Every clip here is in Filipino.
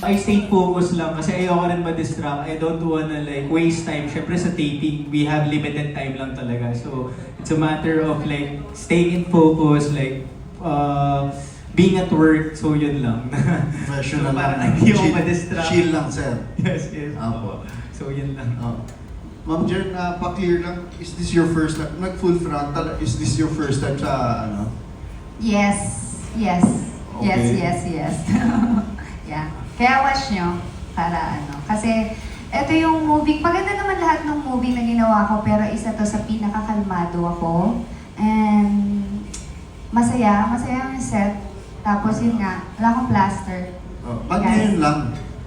I stay focused lang kasi ayoko rin ma-distract. I don't wanna like waste time. Syempre sa taping, we have limited time lang talaga. So, it's a matter of like staying in focus, like being at work. So, yun lang. Professional So, parang lang. hindi ako ma-distract. Chill lang, sir. Yes, yes. Apo. So, yun lang. Ma'am Jen, pa-clear lang, is this your first time? Nag-full frontal, is this your first time sa ano? Yes. Yes. Yes, Okay. yes, yes. Yeah. Kaya watch nyo para ano. Kasi ito yung movie, maganda naman lahat ng movie na ginawa ko, pero isa to sa pinakakalmado ako. And masaya yung set. Tapos yun nga, wala akong plaster. Ba't ngayon lang?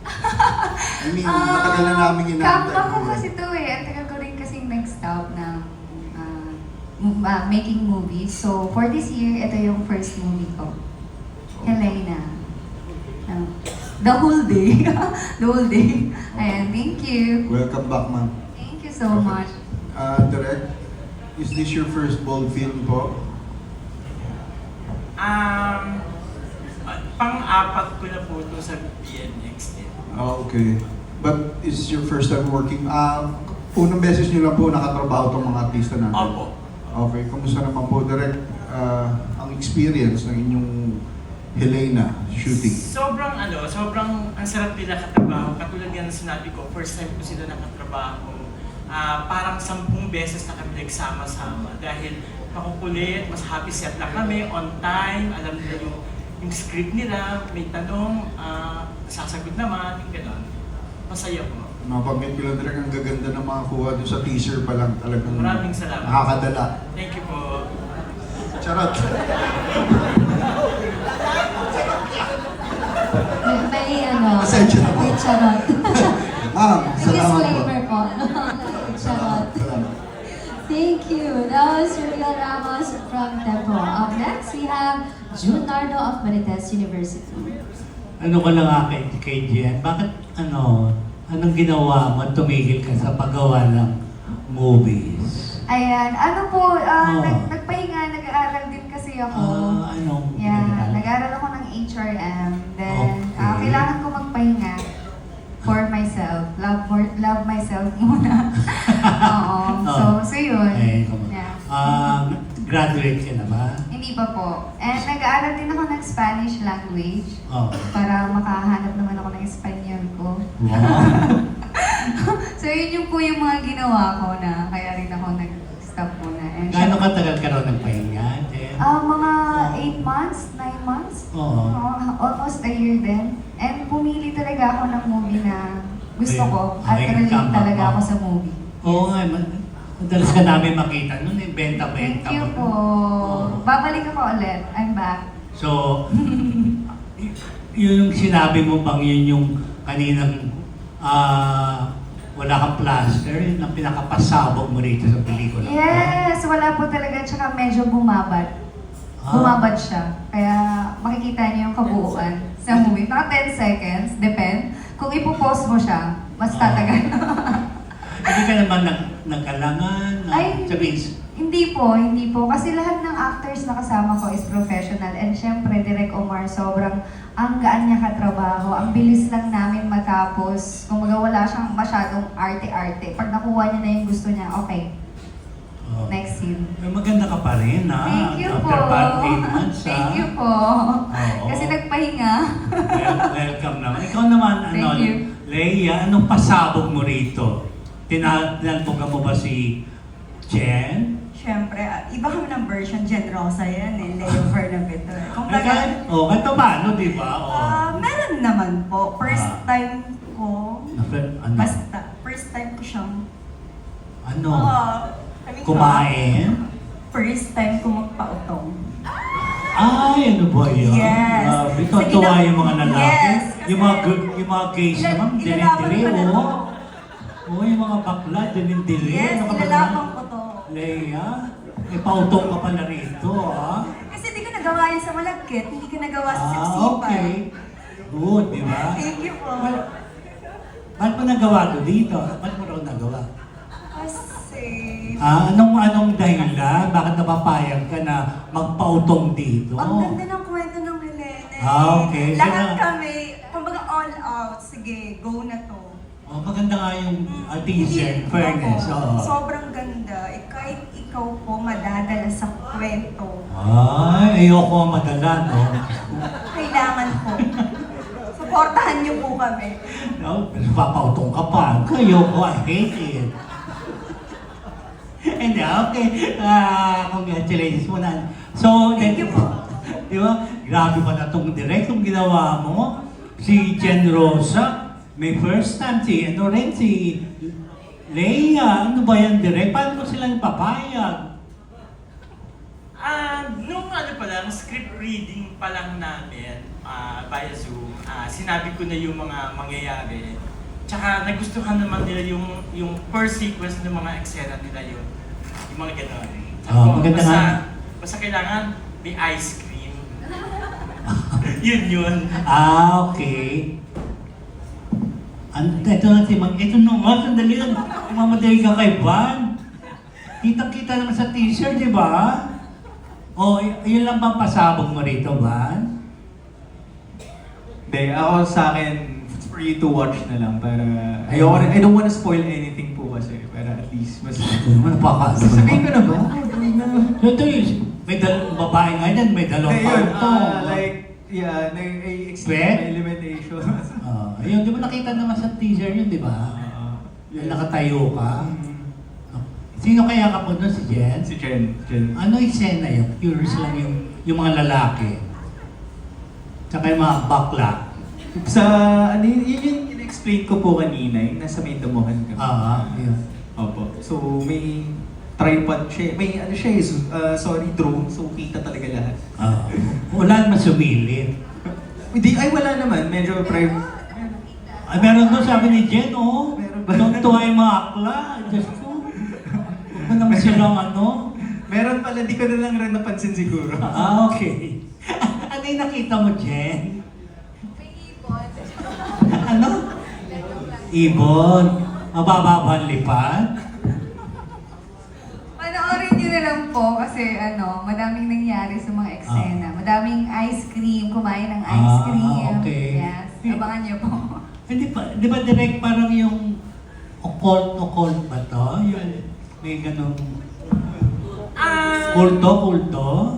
I mean, matagal na namin inaantay. Comeback ko kasi to eh. Ang tagal ko rin kasing nag-stop ng making movies. So for this year, ito yung first movie ko. Helena. The whole day. The whole day. Ayan, thank you. Welcome back, ma'am. Thank you so Okay. much. Direct, is this your first bold film po? Pang-apat ko na po ito sa BNX din. Okay. But is your first time working? Unang beses niyo lang po nakatrabaho itong mga artista natin? Opo. Okay. Kumusta naman po, Direct, ang experience ng inyong Helena shooting? Sobrang ang sarap nila katrabaho. Katulad yan na sinabi ko, first time ko sila nakatrabaho. Parang 10 beses na kami nagsama-sama dahil makukulit, mas happy set lang kami, on time, alam nila yung script nila, may tanong, sasagot naman, yung gano'n. Masaya po. Mapagmit ko lang, Direct, ang gaganda ng mga kuha doon sa teaser pa lang. Talagang Maraming salamat. nakakadala. Thank you po. Charot! May ano, Pasensya na po. may charot. Ma'am, salamat po. Disclaimer po. Charot. Salamat. Thank you. That was Julia Ramos from Tempo. Up next, we have June Nardo of Marites University. Ano ka lang kay Jen, bakit anong ginawa mo tumigil ka sa paggawa ng movies? Ayan, Oh. nagpahinga, nag-aaral din kasi ako. Anong Yeah, nag-aaral ako ng HRM. Then, Okay. kailangan ko magpahinga for myself. Love myself muna. Oo. So yun. Yeah. Graduate ka na ba? Hindi pa po. And nag-aaral din ako ng Spanish language Oh. para makahanap naman ako ng Espanyol ko. Wow. So yun yung po yung mga ginawa ko na kaya rin ako nag-stop muna. And Gaano katagal ka raw ng pahinga, Jen? mga 8 months, 9 months. Oo. Almost a year din. And pumili talaga ako ng movie na gusto ko at Okay, relate tama talaga po. ako sa movie. Oo nga, madalas ka namin makita noon, benta-benta Thank you mo. po. Oo. Babalik ako ulit. I'm back. So, yung sinabi mo bang yun yung kaninang wala kang plaster, yun ang pinakapasabog mo rito sa pelikula? Yes, wala po talaga. Tsaka medyo bumabad. Bumabad siya. Kaya makikita niyo yung kabuuan sa movie. Mga 10 seconds, depend. Kung ipopost mo siya, mas tatagal. Hindi ka naman nagkalangan? Ay, hindi po. Kasi lahat ng actors na kasama ko is professional. And syempre, Direk Omar, sobrang ang gaan niya katrabaho. Ang bilis lang namin matapos. Kumbaga wala siyang masyadong arte-arte. Pag nakuha niya na yung gusto niya, okay. Oh. Next scene. Maganda ka pa rin, ha? Thank you po. After about 8 months, ha? Thank you po. Oo. Kasi nagpahinga. Welcome naman. Ikaw naman, Thank you. Leia, anong pasabog mo rito? Tinalpogan mo ba si Jen? Siyempre, iba kami ng version, Jen Rosa yan eh, Leo Fernavito eh. Kung baga, Ganito ba? Ano, di ba? meron naman po. First time ko, Ano? basta, first time ko siyang, Ano? I mean, Kumain? First time ko magpautong. Ay, ano ba yun? Yes. Ito, Sa tuwa gina- yung mga lalaki. Yes, kasi- Yung mga gays naman, Ilalaban dinindiri, ko na to. Oo, yung mga bakla, dinindiri. Yes, Ano ka ba ilalaban naman? ko to. Leia, may pautong ka pala rito, ha? Kasi hindi ko nagawa yan sa malagkit, hindi ko nagawa sa siksipan. Okay. Good, di ba? Thank you po. Ba't mo nagawa to dito? Ba't mo raw nagawa? Kasi, Anong dahilan? Bakit napapayag ka na magpautong dito? ang ganda ng kwento ng Helene. Okay. Lahat Sino- kami, kumbaga all out. Sige, go na to. Oh, maganda nga yung teaser, fairness. Oo, Oo. sobrang ganda. Kahit ikaw po madadala sa kwento, Ay, ayoko madala, no? kailangan po. Supportahan niyo po kami. No, papautong ka pa. Ayoko, I hate it. Hindi, okay. Congratulations muna. So, Thank you po. Di ba? Grabe pa na itong direktong ginawa mo. Si Jen Rosa, may first time si Leia. Ano ba yan, direct? Paano mo silang papayag? Nung ano pa lang, script reading pa lang namin via Zoom, sinabi ko na yung mga mangyayari. Tsaka nagustuhan naman nila yung per sequence ng mga eksena nila yung mga gano'n. Maganda nga. Basta kailangan may ice cream. yun. Okay. Ito na si Mang. Ito nung sandali lang. Mamadali ka kay Van. Kita-kita naman sa t-shirt, di ba? O, yun lang bang pasabog mo rito, Van? Hindi, ako sa akin, it's for you to watch na lang para... I don't wanna spoil anything po kasi, para at least mas... Sasabihin ko na ba? Ito yun. May babae nga yan, may dalawang Ayun, auto. explain my limitations. Ayun, di ba nakita naman sa teaser yun, di ba? Yung nakatayo ka. Sino kaya ka po doon? Si Jen? Si Jen. Ano eksena yun? Curious lang yung mga lalaki. Tsaka yung mga bakla. Sa, yun yung in-explain ko po kanina, yung nasa may damuhan kami. Yun. Opo. So, may tripod siya. May drone. So, kita talaga lahat. Wala naman sumilip. Hindi, wala naman. Medyo private. Ay, meron doon sabi ni Jen, oh. Meron ba? Don't tuwa yung mga akla. Just ko. Huwag mo naman silang Meron pala, di ko na lang rin napansin siguro. Okay. Ano yung nakita mo, Jen? May ibon. Ano? Ibon. Mababa ang lipad? Panoorin niyo na lang po kasi madaming nangyari sa mga eksena. Madaming ice cream, kumain ng ice cream. Okay. Yes, abangan niyo po. Hindi pa, di ba direct parang yung occult ba to? Yung may ganong kulto?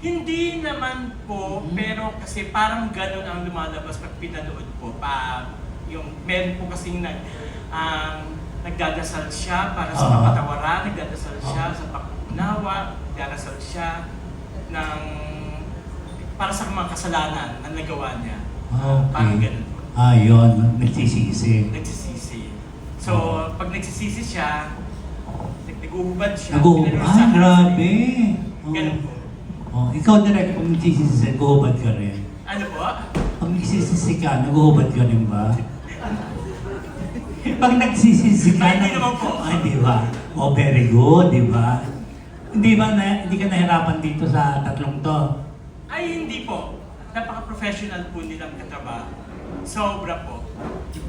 Hindi naman po, pero kasi parang ganun ang lumalabas pag pinanood po. Meron po kasing nagdadasal siya para sa kapatawaran, nagdadasal siya sa pag-unawa, nagdadasal siya para sa mga kasalanan na nagawa niya. Parang ganun po. Yun. Nagsisisi. Nagsisisi. So, pag nagsisisi siya, nag-uhubad siya. Grabe. Ganun po. Ikaw direct, kung nagsisisi, nag-uhubad ka rin. Ano po? Pag nagsisisi ka, nag-uhubad ka rin ba? Pag nagsisisi ka, Hindi naman po. di ba? Very good, di ba? Hindi ka nahirapan dito sa tatlong to? Ay, hindi po. Napaka-professional po nilang katrabaho. Sobra po.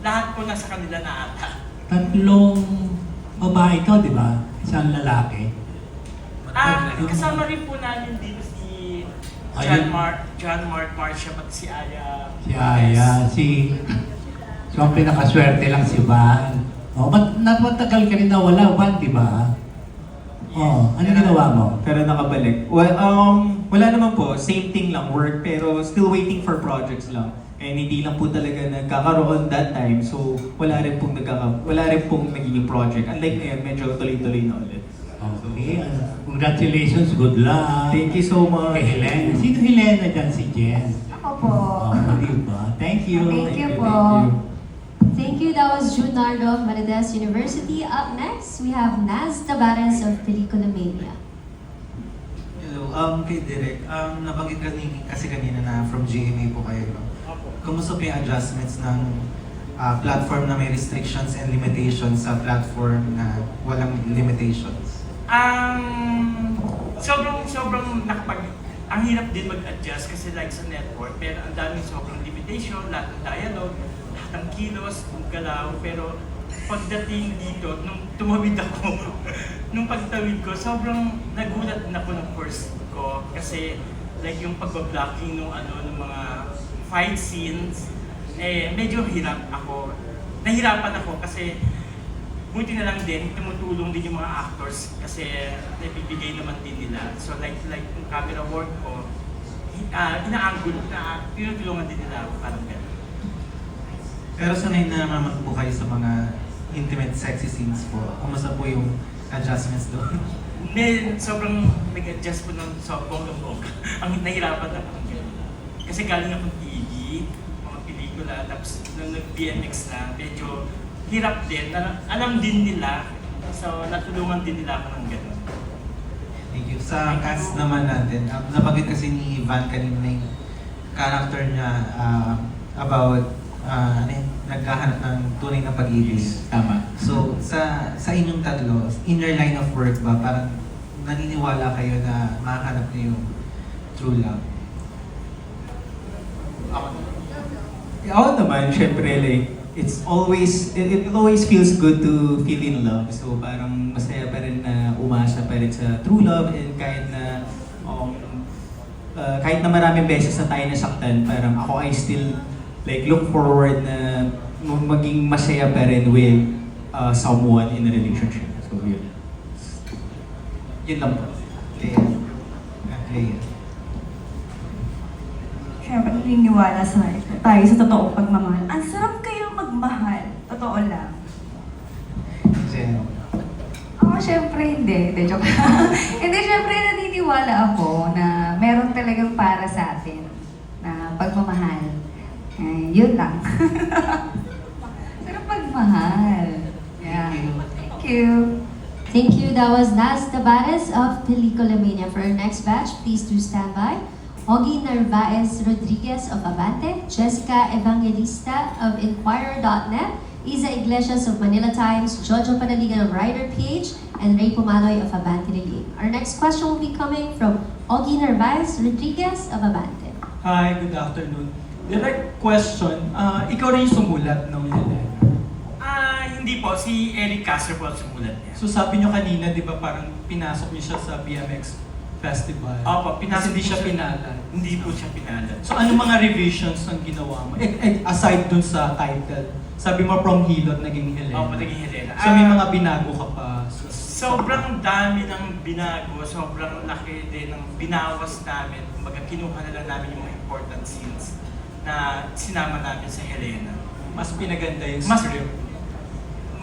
Lahat po nasa kanila na ata. Tatlong babae to, di ba? Isang lalaki. Kasama rin po namin dito si John Mark Marcia, pati si Aya. Si Aya, So, ang pinakaswerte lang si Van. Ba't matagal ka rin nawala, Van, di ba? Ano ginawa mo? Pero nakabalik. Well, wala naman po. Same thing lang, work. Pero still waiting for projects lang. And hindi lang po talaga nagkakaroon that time. So, wala rin pong nagiging project. Unlike ngayon, medyo tuloy-tuloy na ulit. Okay. Congratulations. Good luck. Thank you so much. Kay Helena. Sino Helena dyan? Si Jen. Ako po. Diba? Thank you. Thank you po. Thank you. That was Junardo of Marites University. Up next, we have Naz Tabares of Pelicula Mania. Hello, kay Direk, nabanggit kasi kanina na from GMA po kayo, no? Kumusta po yung adjustments ng platform na may restrictions and limitations sa platform na walang limitations? Sobrang ang hirap din mag-adjust kasi like sa network, pero ang daming sobrang limitation, lahat ng dialogue, lahat ng kilos, ng galaw, pero pagdating dito, nung tumawid ako, nung pagtawid ko, sobrang nagulat na ako ng first ko kasi like yung pagbablocking ng mga fight scenes, medyo nahirapan ako kasi buti na lang din, tumutulong din yung mga actors kasi naibibigay naman din nila. So like yung camera work ko, ina-angle na tinutulungan din nila ako, parang gano'n. Pero sanay na naman po kayo sa mga intimate sexy scenes po. Kumusta po yung adjustments doon? Sobrang nag-adjust po ng bonggang-bongga. Ang nahirapan na parang gano'n. Kasi galing akong TV, mga pelikula, tapos nung nag-BMX na, medyo hirap din. Alam din nila, so natulungan din nila ako ng gano'n. Thank you. Sa cast naman natin, nabanggit kasi ni Van kanina yung character niya about naghahanap ng tunay na pag-ibig. Tama. So, sa inyong tatlo, in your line of work ba, parang naniniwala kayo na makahanap niyo yung true love? Ako naman, syempre, like, it always feels good to feel in love. So parang masaya pa rin na umasa pa rin sa true love, and kahit na maraming beses na tayo nasaktan, parang ako I still like look forward na maging masaya pa rin with someone in a relationship. So yun. Yun lang po. Okay. Siyempre, naniniwala tayo sa totoong pagmamahal. Ang sarap kayo magmahal. Totoo lang. Jen. Ako, syempre hindi. De, joke. Hindi, syempre naniniwala ako na meron talagang para sa atin na pagmamahal. Yun lang. Sarap pagmahal. Yeah. Thank you. Thank you. That was Naz Tabares of Pelikula Mania. For our next batch, please do stand by. Ogie Narvaez Rodriguez of Abante, Jessica Evangelista of Inquirer.net, Isa Iglesias of Manila Times, Jojo Panaligan of Rider PH, and Ray Pumaloy of Abante Lili. Our next question will be coming from Ogie Narvaez Rodriguez of Abante. Hi, good afternoon. Direct question, ikaw rin yung sumulat ng Helen. Hindi po, si Eric Castro po ang sumulat niya. So sabi nyo kanina, di ba parang pinasok niyo siya sa BMX Festival? Opo, Kasi hindi siya pinalan. Hindi po siya pinalan. So ano mga revisions ang ginawa mo? Aside dun sa title, sabi mo from Hilot naging Helena. Opo, naging Helena. So may mga binago ka pa? Sobrang dami ng binago, sobrang laki din ng binawas namin. Kumbaga, kinuha na lang namin yung mga important scenes na sinama namin sa Helena. Mas pinaganda yung Mas- script.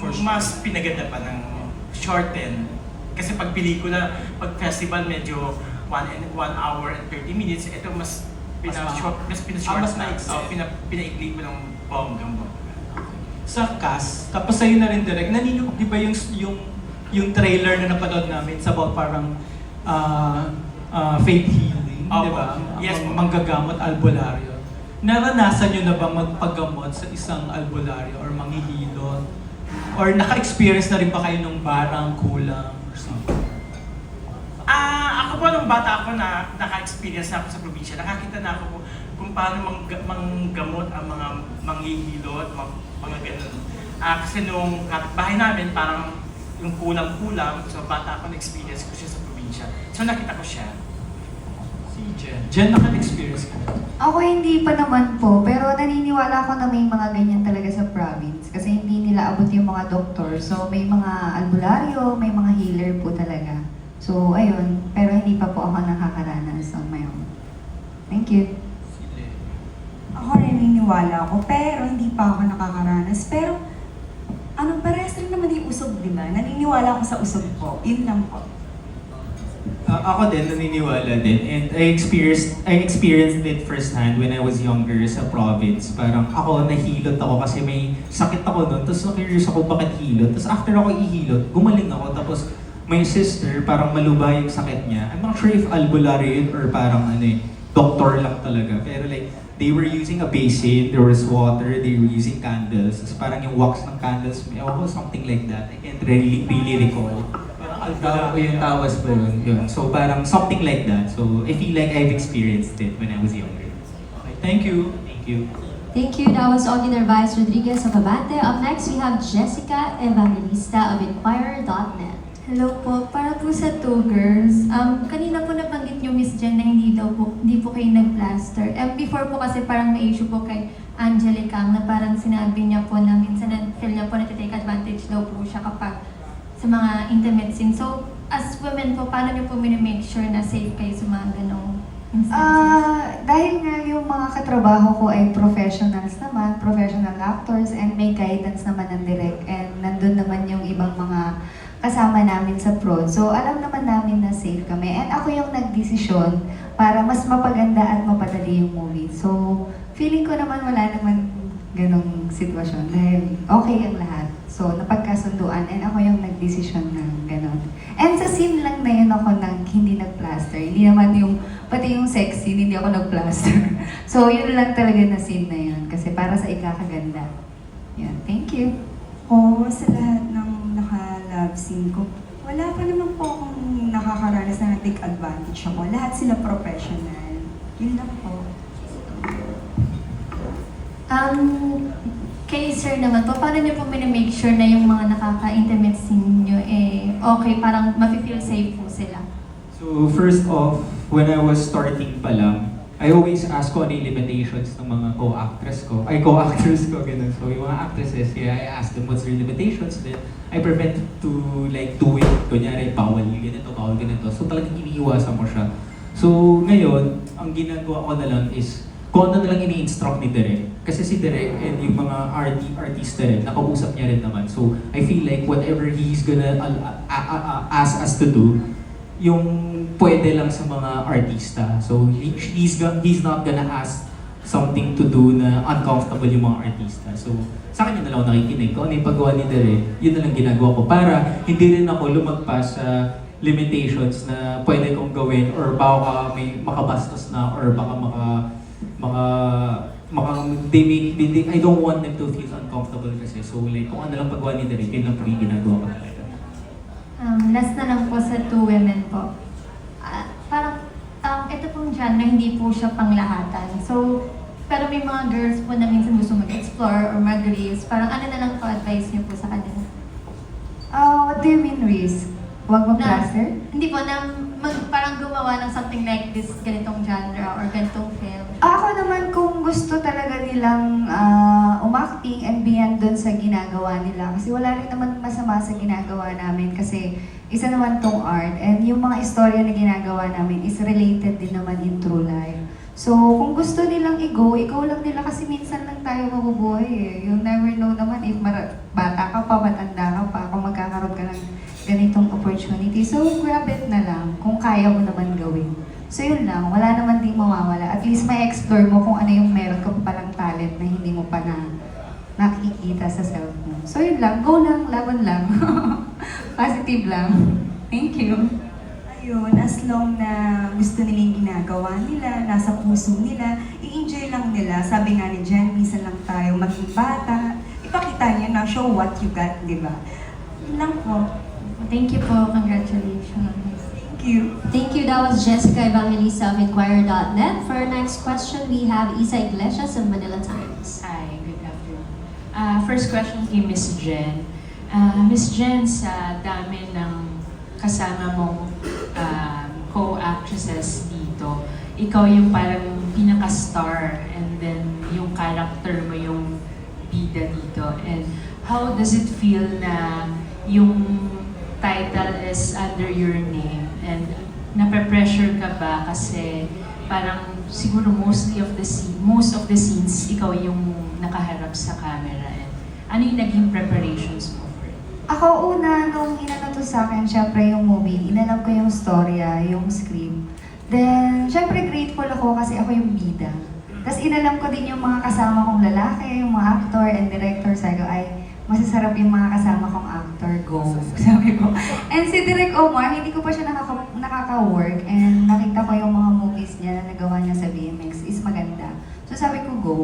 For sure. Mas pinaganda pa ng shorten. Kasi pag pelikula, pag festival, medyo 1 hour and 30 minutes. Ito mas pinashort mas na. maiksi. Pinaikli ko ng bonggang. Sa cast, tapos sa'yo na rin direct, di ba yung trailer na napanood namin, it's about parang faith healing, Opo. di ba? Yes po. Manggagamot albularyo. Naranasan nyo na ba magpagamot sa isang albularyo or manghihilot? Or naka-experience na rin ba kayo ng barang kulang or something? Ako po nung bata ako na naka-experience na ako sa probinsya, nakakita na ako kung paano manggamot ang mga manghihilot, mga ganun. Kasi nung kapitbahay namin, parang yung kulang-kulang, so bata ako na-experience ko siya sa probinsya. So nakita ko siya. Si Jen, naka-experience ka? Ako hindi pa naman po, pero naniniwala ako na may mga ganyan talaga sa province. Kasi hindi nila abot yung mga doktor. So may mga albularyo, may mga healer po talaga. So ayun, pero hindi pa po ako nakakaranas on my own. Thank you. Ako naniniwala ako, pero hindi pa ako nakakaranas. Pero, parehas rin naman yung usog, di ba? Naniniwala ako sa usog ko. Yun lang po. Ako din, naniniwala din. And I experienced it firsthand when I was younger sa province. Parang ako, nahilot ako kasi may sakit ako noon. Tapos na-curious ako bakit hilot. Tapos after ako ihilot, gumaling ako. Tapos my sister, parang malubha yung sakit niya. I'm not sure if albularyo yun or parang doctor lang talaga. Pero like, they were using a basin, there was water, they were using candles. Tapos parang yung wax ng candles, ewan ko, something like that. I can't really recall. Yung tawas ba yun? So parang something like that. So I feel like I've experienced it when I was younger. Okay, thank you. Thank you. Thank you. That was Ogie Narvaez Rodriguez of Abante. Up next, we have Jessica Evangelista of Inquirer.net. Hello po, para po sa two girls. Kanina po nabanggit niyo, Miss Jen, na hindi po kayo nag-plaster. Before po kasi parang may issue po kay Angelica na parang sinabi niya po na minsan feel niya po na take advantage daw po siya kapag sa mga intimate scenes. So, as women po, paano niyo po make sure na safe kayo sa mga ganong instances? Dahil nga yung mga katrabaho ko ay professionals naman, professional actors, and may guidance naman ng direct, and nandun naman yung ibang mga kasama namin sa prod. So, alam naman namin na safe kami. And ako yung nagdesisyon para mas mapaganda at mapadali yung movie. So, feeling ko naman wala naman ganong sitwasyon dahil okay ang lahat. So, napagkasunduan and ako yung nagdesisyon ng ganon. And sa scene lang na yun ako nang hindi nag-plaster. Hindi naman yung, pati yung sex scene, hindi ako nag-plaster. So, yun lang talaga na scene na yun. Kasi para sa ikakaganda. Yan, thank you. Sa lahat ng naka-love scene ko, wala pa naman po akong nakakaranas na take advantage ako. Lahat sila professional. Yun lang po. Kay sir naman po, paano niyo po make sure na yung mga nakaka-intimate scene niyo okay, parang mafe-feel safe po sila? So first off, when I was starting pa lang, I always ask ko ano yung limitations ng mga co-actors ko, ganun. So yung mga actresses, I ask them what's their limitations, then I prevent to like do it, kunyari, bawal ganito. So talagang iniiwasan ko siya. So ngayon, ang ginagawa ko na lang is, kung ano na lang ini-instruct ni Direk. Kasi si Direk and yung mga artista rin, nakausap niya rin naman. So I feel like whatever he's gonna ask us to do, yung pwede lang sa mga artista. So he's not gonna ask something to do na uncomfortable yung mga artista. So sa akin yun na lang ako nakikinig. Kung ano yung paggawa ni Direk, yun na lang ginagawa ko para hindi rin ako lumagpas sa limitations na pwede kong gawin or baka may makabastos na or baka I don't want them to feel uncomfortable kasi. So like kung ano lang paggawa ni Direk, yun lang po yung ginagawa ko talaga. Last na lang po sa two women po. Parang ito pong genre, hindi po siya panglahatan. So, pero may mga girls po na minsan gusto mag-explore or mag-risk. Parang ano na lang po advice niyo po sa kanila? What do you mean, Riz? Huwag mag-plaster? Hindi po, parang gumawa ng something like this, ganitong genre or ganitong film. Ako naman kung gusto talaga nilang umacting and beyond dun sa ginagawa nila. Kasi wala rin naman masama sa ginagawa namin kasi isa naman tong art. And yung mga istorya na ginagawa namin is related din naman in true life. So kung gusto nilang i-go lang nila kasi minsan lang tayo mabubuhay eh. You never know naman if bata ka pa, matanda ka pa, kung magkakaroon ka ng ganitong opportunity. So grab it na lang kung kaya mo naman gawin. So yun lang, wala naman ding mawawala. At least may explore mo kung ano yung meron ka pa palang talent na hindi mo pa nakikita sa self mo. So yun lang, go lang, laban lang. Positive lang. Thank you. Ayun, as long na gusto nila yung ginagawa nila, nasa puso nila, i-enjoy lang nila. Sabi nga ni Jen, minsan lang tayo maging bata. Ipakita niyo na, show what you got, di ba? Yun lang po. Thank you po. Congratulations. Thank you. Thank you. That was Jessica Evangelista of Inquirer.net. For our next question, we have Isa Iglesias of Manila Times. Hi, good afternoon. First question kay Miss Jen. Miss Jen, sa dami ng kasama mong co-actresses dito, ikaw yung parang pinaka-star and then yung character mo yung bida dito. And how does it feel na yung title is under your name and nape-pressure ka ba kasi parang siguro most of the scenes ikaw yung nakaharap sa camera and ano yung naging preparations mo for it? Ako una, nung inano to sa akin, syempre yung movie, inalam ko yung storya, yung script. Then, syempre grateful ako kasi ako yung bida. Tapos inalam ko din yung mga kasama kong lalaki, yung mga actor and director. Sabi ko, ay, masasarap yung mga kasama kong actor, go. Sabi ko. And si Direk Omar, hindi ko pa siya nakaka-work. And nakita ko yung mga movies niya na nagawa niya sa BMX is maganda. So sabi ko, go.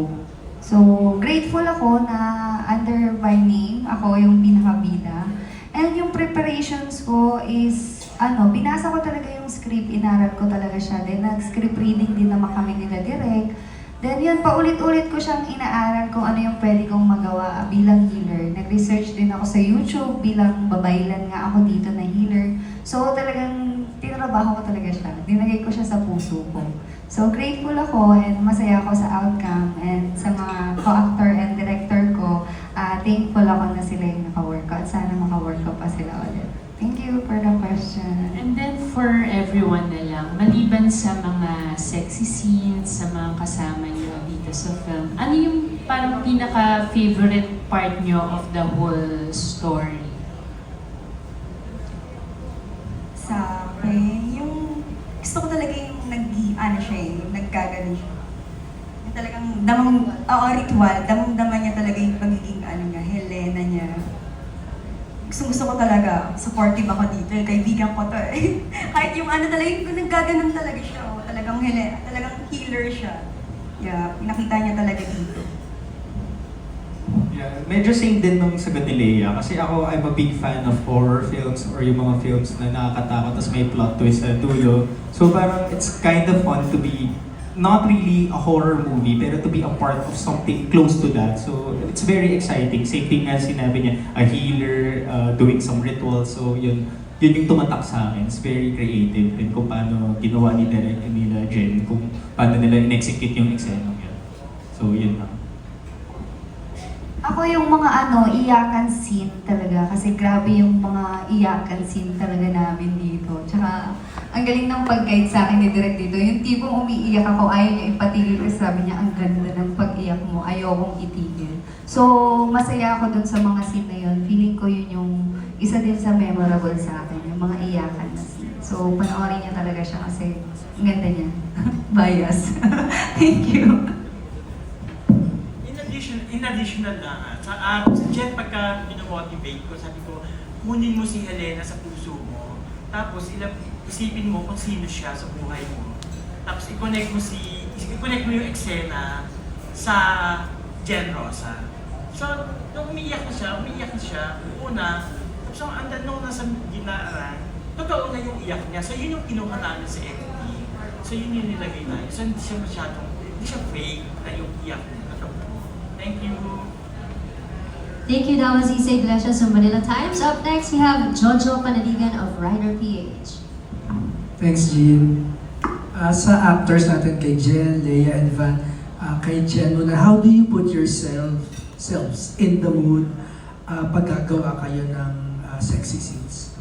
So, grateful ako na under my name, ako yung pinakabida. And yung preparations ko is, binasa ko talaga yung script, inaral ko talaga siya. Then, nag-script reading din naman kami nila Direk. Then yun, paulit-ulit ko siyang inaaral kung ano yung pwede kong magawa bilang healer. Nag-research din ako sa YouTube bilang babaylan nga ako dito na healer. So talagang tinrabaho ko talaga siya. Dinagay ko siya sa puso ko. So grateful ako and masaya ako sa outcome and sa mga co-actor and director ko. Thankful ako na sila yung naka-work ko at sana maka-work ko pa sila ulit. Thank you for the question. And then for everyone na lang, maliban sa mga sexy scenes, sa mga kasama niyo dito sa film, ano yung parang pinaka-favorite part niyo of the whole story? Sa akin, yung gusto ko talaga yung nagkaganon siya. Yung talagang ritual, damang-dama niya talaga yung pagiging Helena niya. Gusto ko talaga, supportive ako dito, kaibigan ko to eh. Kahit yung talaga, yung naggaganon talaga siya, talagang Helena, talagang healer siya. Yeah, pinakita niya talaga dito. Yeah, medyo same din nung sagot ni Leia. Kasi ako, I'm a big fan of horror films or yung mga films na nakakatakot tapos may plot twist sa dulo. So parang it's kind of fun to be not really a horror movie, pero to be a part of something close to that. So it's very exciting. Same thing as sinabi niya, a healer, doing some rituals. So yun yung tumatak sa akin. It's very creative and kung paano ginawa ni Derek and nila Jen, kung paano nila in-execute yung eksena yun. So yun lang. Ako yung mga iyakan scene talaga kasi grabe yung mga iyakan scene talaga namin dito. Tsaka ang galing ng pag-guide sa akin ni Direk dito. Yung tipong umiiyak ako, ayaw niya ipatigil kasi sabi niya, ang ganda ng pag-iyak mo, ayaw kong itigil. So, masaya ako dun sa mga scene na yun. Feeling ko yun yung isa din sa memorable sa akin, yung mga iyakan na scene. So, panoorin niya talaga siya kasi ang ganda niya. Bias. Thank you. In additional na, sa Jen, pagka binomotivate ko, sabi ko, kunin mo si Helena sa puso mo, tapos isipin mo kung sino siya sa buhay mo. Tapos i-connect mo yung eksena sa Jen Rosa. So, nung umiiyak na siya, una, tapos nung nasa ginaaran, totoo na yung iyak niya. So, yun yung kinuha namin sa editing. So, yun yung nilagay namin. So, hindi siya fake na yung iyak niya. Thank you. Thank you, that was Isa Iglesias of Manila Times. Up next, we have Jojo Panaligan of Rider PH. Thanks, Jean. Sa actors natin kay Jen, Leia, and Van, kay Jen muna, how do you put yourselves in the mood pag gagawa kayo ng sexy scenes?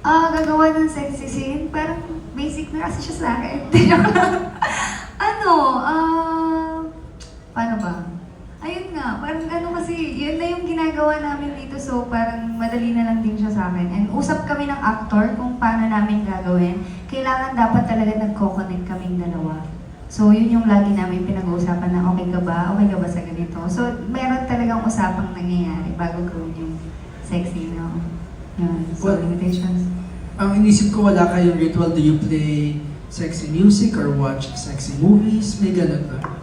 Gagawa ng sexy scene, parang basic na kasi siya sa akin. Paano ba? Ayun nga, parang kasi, yun na yung ginagawa namin dito, so parang madali na lang din siya sa akin. And usap kami ng actor kung paano namin gagawin. Kailangan dapat talaga nagko-connect kaming dalawa. So yun yung lagi namin pinag-uusapan na okay ka ba sa ganito. So meron talagang usapang nangyayari bago gawin yung sexy, no? Yun, so limitations. Ang inisip ko, wala kayong ritual. Do you play sexy music or watch sexy movies? May ganun ba?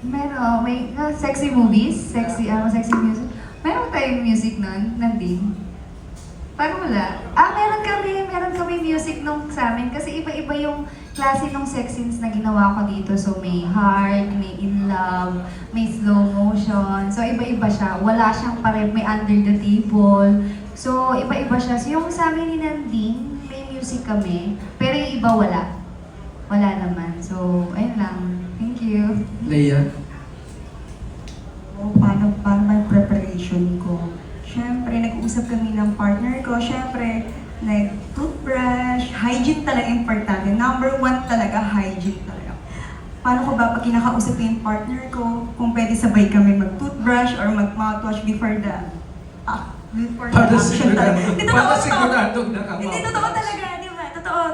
Meron, may sexy movies, sexy music. Meron tayong music nun, nandin. Parang wala. Meron kami music nung sa amin kasi iba-iba yung klase ng sex scenes na ginawa ko dito. So may hard, may in love, may slow motion. So iba-iba siya. Wala siyang may under the table. So iba-iba siya. So yung sa amin ni Nanding, may music kami. Pero yung iba wala. Wala naman. So ayun lang. Thank you. Leia? Paano may preparation ko? Siyempre, nag-uusap kami ng partner ko. Siyempre, toothbrush, hygiene talaga importante. Number 1 talaga, hygiene talaga. Paano ko ba pag kinakausap ko yung partner ko, kung pwede sabay kami mag-toothbrush or mag-mouthwash before the action talaga. Hindi, totoo talaga, di ba?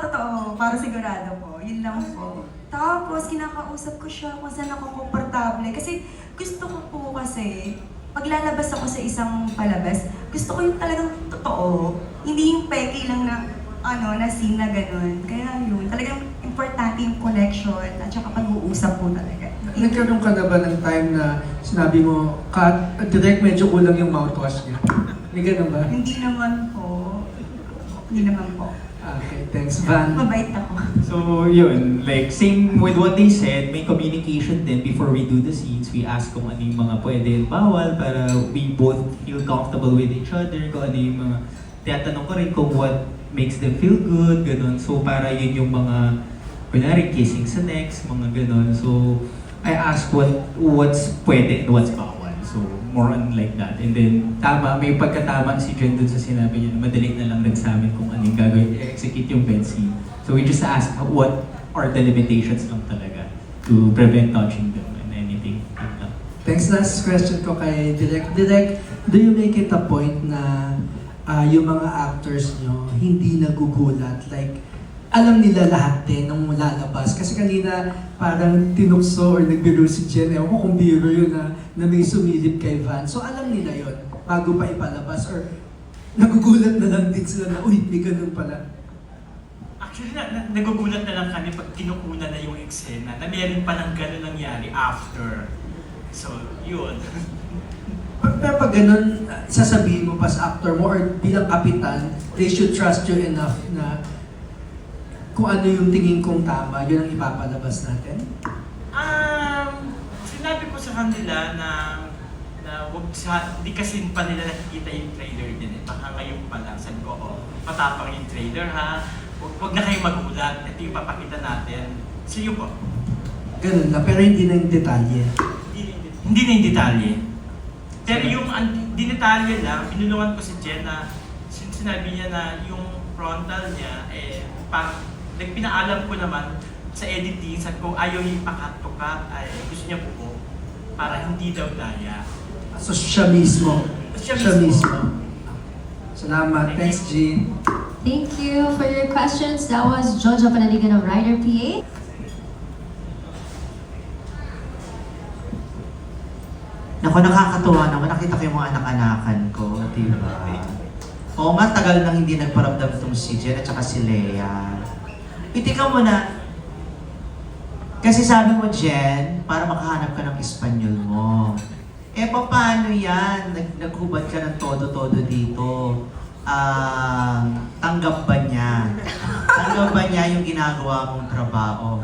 Totoo. Para sigurado po. Yun lang po. Tapos, kinakausap ko siya kung saan ako komportable. Kasi gusto ko po kasi, pag lalabas ako sa isang palabas, gusto ko yung talagang totoo. Hindi yung peke lang na, na scene na gano'n. Kaya yun, talagang importante yung connection at saka pag-uusap po talaga. Nagkaroon ka na ba ng time na sinabi mo, direct medyo kulang yung mouthwash niya? May ganun ba? Hindi naman po. Okay, thanks, Van. Mabait ako. So yun, like same with what they said, may communication din before we do the scenes. We ask kung ano yung mga pwede bawal para we both feel comfortable with each other. Kung ano yung mga, tinatanong ko rin kung what makes them feel good, ganun. So para yun yung mga, kunyari kissing sa next, mga ganun. So I ask what's pwede and what's bawal. So more on like that. And then tama, may pagkatama si Jen dun sa sinabi niya na madali na lang nagsamin kung ano yung gagawin, execute yung bed scene. So we just ask what are the limitations lang talaga to prevent touching them and anything like that. Thanks. Last question ko kay Direk. Direk, do you make it a point na yung mga actors nyo hindi nagugulat? Like, alam nila lahat din nung lalabas. Kasi kanina parang tinukso or nagbiro si Jen. Ewan ko kung biro yun na may sumilip kay Van. So alam nila yun bago pa ipalabas or nagugulat na lang din sila na, uy, may ganun pala. Actually, nagugulat na lang kami pag kinukuna na yung eksena na meron pa ng gano'n nangyari after. So, yun. Pero pag ganun, sasabihin mo pa sa actor mo or bilang kapitan, they should trust you enough na kung ano yung tingin kong tama, yun ang ipapalabas natin? Sinabi ko sa kanila na wag di kasi pa nila nakikita yung trailer din eh. Baka ngayon pa lang, sabi ko, patapang yung trailer ha. Wag na kayong magulat. Ito yung papakita natin. See you po. Ganun lang, pero hindi na yung detalye. Hindi na yung detalye. Pero yung dinetalye lang, binulungan ko si Jen na sinabi niya na yung frontal niya, parang pinaalam ko naman sa editing, sabi ko ayaw yung ipakat to cut, gusto niya buo para hindi daw daya. So siya mismo. Siya mismo. Salamat. Thanks, Jean. Thank you for your questions. That was Jojo Panaligan of Rider PA. Naku, nakakatuwa naman. Nakita ko yung mga anak-anakan ko, di ba? Oo nga, tagal nang hindi nagparamdam itong si Jen at saka si Lea. Itika mo na. Kasi sabi mo, Jen, para makahanap ka ng Espanyol mo. Paano yan? Naghubad ka ng todo-todo dito. Tanggap ba niya? Tanggap ba niya yung ginagawa mong trabaho?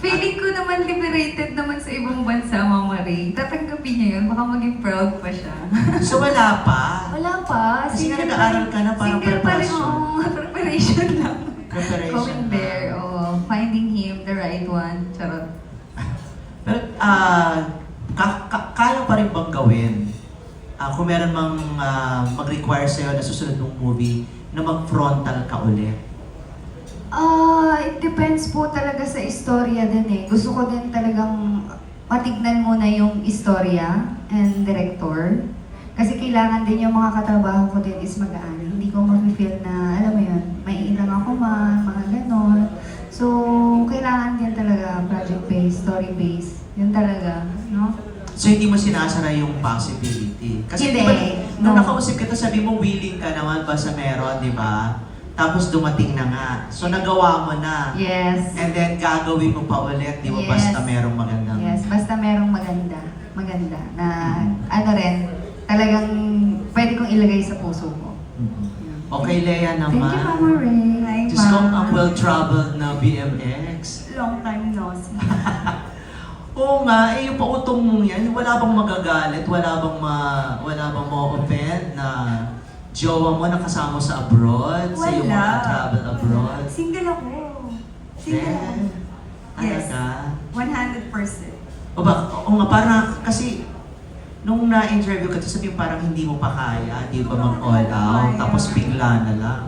Feeling ko naman liberated naman sa ibang bansa, Mama Ray. Tatanggapin niya yun, baka maging proud pa siya. So wala pa? Wala pa. Kasi nga nag-aaral ka na parang single pa rin, preparation. preparation lang. Preparation Going there, finding him, the right one. Charot. Pero, kaya pa rin bang gawin? Kung meron mang mag-require sa'yo na susunod ng movie, na mag-frontal ka ulit? It depends po talaga sa istorya din eh. Gusto ko din talagang matignan muna yung istorya and director. Kasi kailangan din yung mga katrabaho ko din is magaan. Hindi ko ma-feel na, alam mo yun, may ilang ako mga ganon. So, kailangan din talaga project-based, story-based. Yun talaga, no? So, hindi mo sinasara yung possibility? Kasi Hindi, diba, nung no. nakausap kita, sabi mo willing ka naman ba sa meron, di ba? Tapos dumating na nga. So, nagawa mo na. Yes. And then, gagawin mo pa ulit, di ba? Yes. Basta merong magandang... Yes, basta merong maganda. Na ano rin, talagang pwede kong ilagay sa puso ko. Okay, Lea naman. Thank you, Mama Ray. Hi, Diyos ko, Ma. ang well-traveled na BMX. Long time no see. Oo nga, yung pautong mong yan, wala bang magagalit? Wala bang ma-offend na jowa mo nakasama sa abroad? Sa iyong mga travel abroad? Single ako. Single ako. Yes. Talaga? 100%. Oo nga, parang kasi nung na-interview ka, sabi parang hindi mo pa kaya, di ba mag-all out, tapos bigla na lang.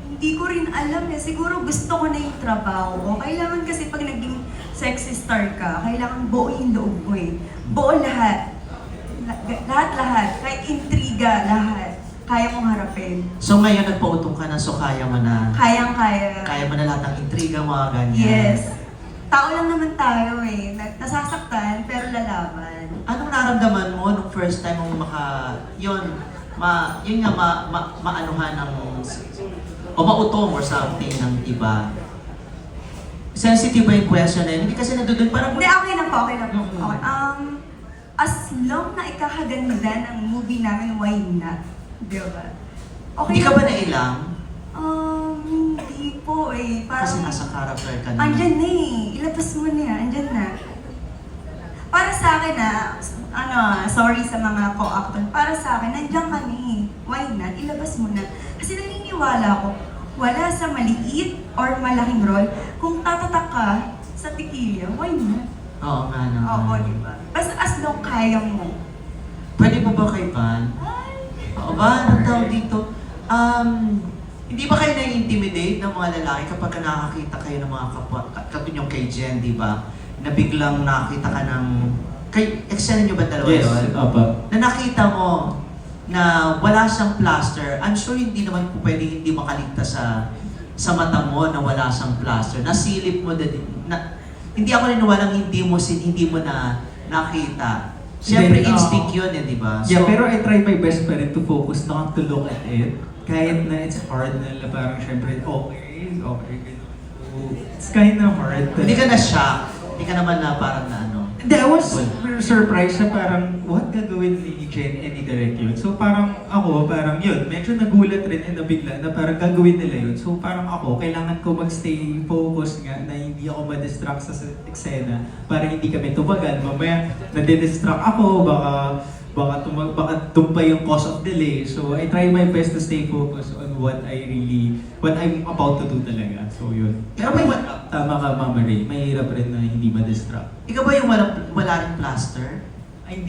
Hindi ko rin alam eh. Siguro gusto ko na yung trabaho ko. Kailangan kasi pag naging sexy star ka, kailangan buo yung loob mo eh. Buo lahat. Lahat-lahat. Kahit intriga, lahat. Kaya mong harapin. So ngayon nagpautong ka na, so kaya mo na. Kayang-kaya. Kaya mo na lahat ng intriga, mga ganyan. Yes. Tao lang naman tayo eh. Nasasaktan, pero lalaban. Anong naramdaman mo nung first time mong maanuhan ng o mautong or something ng iba? Sensitive ba yung question na yun? Hindi kasi nandun parang... Hindi, okay lang po. Okay. As long na ikakaganda ng movie namin, why not? Di ba? Okay Hindi ka lang ba po. nailang? Hindi po eh. Kasi Parang, nasa character ka na. andyan na eh. Ilabas mo na yan. Andyan na. Para sa akin sorry sa mga co-actor. Para sa akin, nandiyan ka na eh. Why not? Ilabas mo na. Kasi naniniwala ko, wala sa maliit or malaking role. Kung tatatak ka sa tequila, why not? Oo nga naman. Oo, di ba? Basta as long kaya mo. Pwede mo ba kay Van? Oo ba? Anong tawag dito? Hindi ba kayo na-intimidate ng mga lalaki kapag nakakita kayo ng mga kapwa, katulad yung kay Jen, di ba? Na biglang nakita ka ng... Eksena nyo ba dalawa Yes, yun? apa. Na nakita mo na wala siyang plaster, I'm sure hindi naman po pwede hindi makaligtas sa mata mo na wala siyang plaster. Nasilip mo hindi ako niniwalang hindi mo na nakita. Siyempre, Then, instinct yun eh, di ba? Yeah, pero I try my best pa rin to focus, not to look at it. Kahit na it's hard na parang syempre, okay, ganun. So, it's kind of hard. Hindi ka na-shock. Hindi ka naman na parang na ano. Hindi, I was surprised na parang, what gagawin ni Jen and ni Direk yun? So parang ako, parang yun, medyo nagulat rin and nabigla na parang gagawin nila yun. So parang ako, kailangan ko magstay focus nga na hindi ako ma-distract sa eksena para hindi kami tumagal. Mamaya, nade-distract ako, baka tumpay yung cause of delay. So I try my best to stay focused on what I'm about to do talaga. So yun. Pero may Tama ka, Mama Ray. Mahirap rin na hindi ma-distract. Ikaw ba yung wala ring plaster? Ay,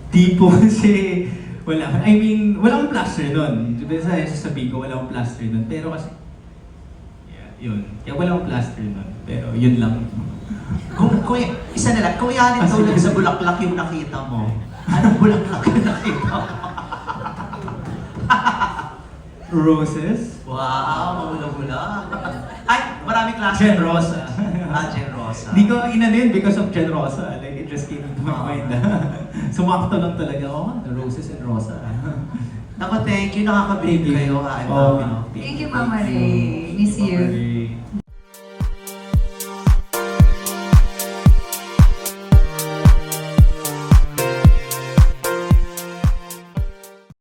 di po kasi wala. I mean, wala akong plaster nun. Sasabihin ko, wala akong plaster nun. Pero kasi, yun. Kaya wala akong plaster nun. Pero yun lang. Isa na lang, kung yanin tulad sa bulaklak yung nakita mo, anong bulaklak yung nakita mo? Roses? Wow, mabula-bula. Ay, maraming klase. Jen Rosa. Jen Rosa. Hindi ko inano yun because of Jen Rosa. Like, it just came into my mind. Sumakto lang talaga. The Roses and Rosa. Naku, thank you. Nakakabilib kayo. Thank you, Mama Ray. Miss you. Mama Ray.